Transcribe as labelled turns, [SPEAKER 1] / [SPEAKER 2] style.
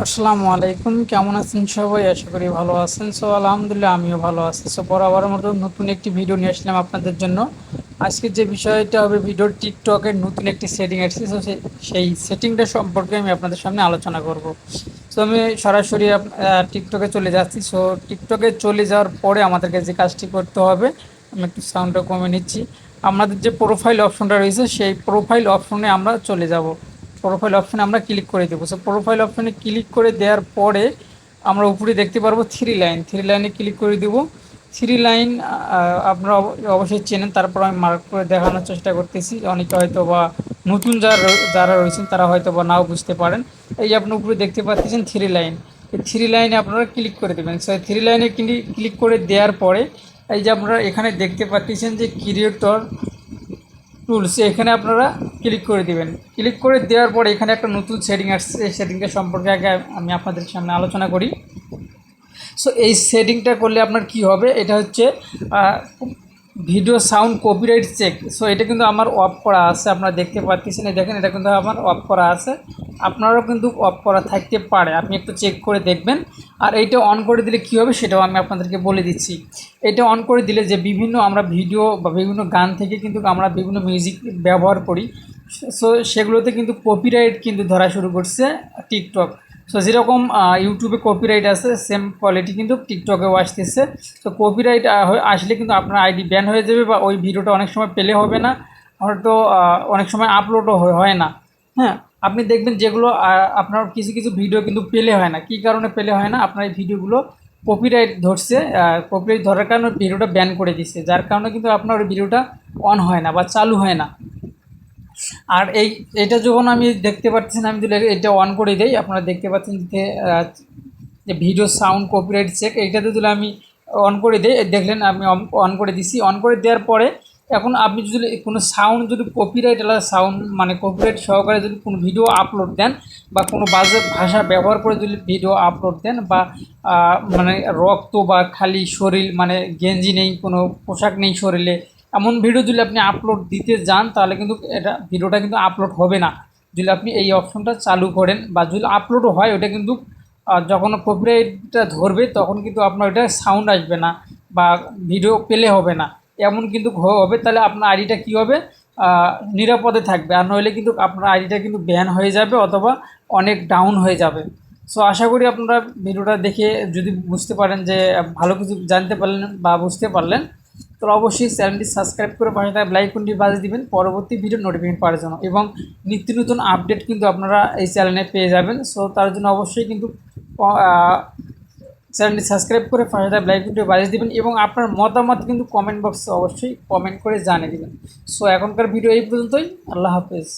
[SPEAKER 1] আসসালামু আলাইকুম, কেমন আছেন সবাই? আশা করি ভালো আছেন। আলহামদুলিল্লাহ আমিও ভালো আছি। বরাবরের মতো নতুন একটি ভিডিও নিয়ে আসলাম আপনাদের জন্য। আজকের যে বিষয়টা হবে ভিডিওর টিকটকের নতুন একটি সেটিং আসছে। সেই সেটিংটা সম্পর্কে আমি আপনাদের সামনে আলোচনা করব। আমি সরাসরি টিকটকে চলে যাচ্ছি। টিকটকে চলে যাওয়ার পরে আমাদেরকে যে কাজটি করতে হবে, আমি একটু সাউন্ডটা কমে নিচ্ছি। আমাদের যে প্রোফাইল অপশনটা রয়েছে সেই প্রোফাইল অপশনে আমরা চলে যাব। প্রোফাইল অপশনে আমরা ক্লিক করে দেবো। প্রোফাইল অপশনে ক্লিক করে দেওয়ার পরে আমরা উপরে দেখতে পারবো থ্রি লাইনে ক্লিক করে দেব। থ্রি লাইন আপনারা অবশ্যই চেনেন, তারপর আমি মার্ক করে দেখানোর চেষ্টা করতেছি। অনেকে হয়তো বা নতুন যারা রয়েছেন তারা হয়তো বা নাও বুঝতে পারেন। এই যে আপনি উপরে দেখতে পাচ্ছেন থ্রি লাইন, এই থ্রি লাইনে আপনারা ক্লিক করে দেবেন। থ্রি লাইনে ক্লিক করে দেওয়ার পরে এই যে আপনারা এখানে দেখতে পাচ্ছেন যে ক্রিয়েটর টুলস, এখানে আপনারা ক্লিক করে দিবেন। ক্লিক করে দেওয়ার পরে এখানে একটা নতুন সেটিং আসছে। এই সেটিংটা সম্পর্কে আগে আমি আপনাদের সামনে আলোচনা করি। এই সেটিংটা করলে আপনার কি হবে, এটা হচ্ছে ভিডিও সাউন্ড কপিরাইট চেক। এটা কিন্তু আমার অফ করা আছে, আপনারা দেখতে পাচ্ছেন। এই দেখেন, এটা কিন্তু আমার অফ করা আছে। আপনারাও কিন্তু অফ করা থাকতে পারে, আপনি একটু চেক করে দেখবেন। আর এইটা অন করে দিলে কী হবে সেটাও আমি আপনাদেরকে বলে দিচ্ছি। এটা অন করে দিলে যে আমরা ভিডিও বা বিভিন্ন গান থেকে কিন্তু আমরা বিভিন্ন মিউজিক ব্যবহার করি, সেগুলোতে কিন্তু কপিরাইট কিন্তু ধরা শুরু করছে টিকটক। যেরকম ইউটিউবে কপিরাইট আছে, সেম কোয়ালিটি কিন্তু টিকটকেও আসতেছে। কপিরাইট আসলে কিন্তু আপনার আইডি ব্যান হয়ে যাবে, বা ওই ভিডিওটা অনেক সময় পেলে হবে না, হয়তো অনেক সময় আপলোডও হয় না। হ্যাঁ, আপনি দেখবেন যেগুলো আপনার কিছু কিছু ভিডিও কিন্তু পেলে হয় না। কী কারণে পেলে হয় না? আপনার এই ভিডিওগুলো কপিরাইট ধরছে, কপিরাইট ধরার কারণে ভিডিওটা ব্যান করে দিচ্ছে, যার কারণে কিন্তু আপনার ওই ভিডিওটা অন হয় না বা চালু হয় না। আর এটা যখন আমি দেখতে পাচ্ছেন, আমি যদি এটা অন করে দিই, আপনারা দেখতে পাচ্ছেন যে ভিডিও সাউন্ড কপিরাইট চেক, এইটাতে যদি আমি অন করে দিই, দেখলেন আমি অন করে দিছি। অন করে দেওয়ার পরে এখন আপনি যদি কোনো সাউন্ড, যদি কপিরাইট আলাদা সাউন্ড মানে কপিরাইট সহকারে যদি কোনো ভিডিও আপলোড দেন, বা কোনো বাজে ভাষা ব্যবহার করে যদি ভিডিও আপলোড দেন, বা মানে রক্ত বা খালি শরীর, মানে গেঞ্জি নেই, কোনো পোশাক নেই শরীরে, এমন ভিডিও যদি আপনি আপলোড দিতে যান, তাহলে কিন্তু ভিডিওটা কিন্তু আপলোড হবে না। যদি আপনি এই অপশনটা চালু করেন, বা যদি আপলোডও হয়, ওটা কিন্তু যখন কপিরাইটটা ধরবে তখন কিন্তু আপনার ওটা সাউন্ড আসবে না, বা ভিডিও প্লে হবে না, এমন কিন্তু হবে। তাহলে আপনার আইডিটা কী হবে, নিরাপদে থাকবে। আর নইলে কিন্তু আপনার আইডিটা কিন্তু ব্যান হয়ে যাবে, অথবা অনেক ডাউন হয়ে যাবে। আশা করি আপনারা ভিডিওটা দেখে যদি বুঝতে পারেন যে ভালো কিছু জানতে পারলেন বা বুঝতে পারলেন, তো অবশ্যই চ্যানেলটি সাবস্ক্রাইব করে পাশে থাকা বেল আইকনটি বাজিয়ে দিবেন পরবর্তী ভিডিও নোটিফিকেশন পাওয়ার জন্য, এবং নিত্য নতুন আপডেট কিন্তু আপনারা এই চ্যানেলে পেয়ে যাবেন। তার জন্য অবশ্যই কিন্তু চ্যানেলটি সাবস্ক্রাইব করে পাশে থাকা বেল আইকনটি বাজিয়ে দিবেন, এবং আপনার মতামত কিন্তু কমেন্ট বক্সে অবশ্যই কমেন্ট করে জানিয়ে দিবেন। এখনকার ভিডিও এই পর্যন্তই। আল্লাহ হাফেজ।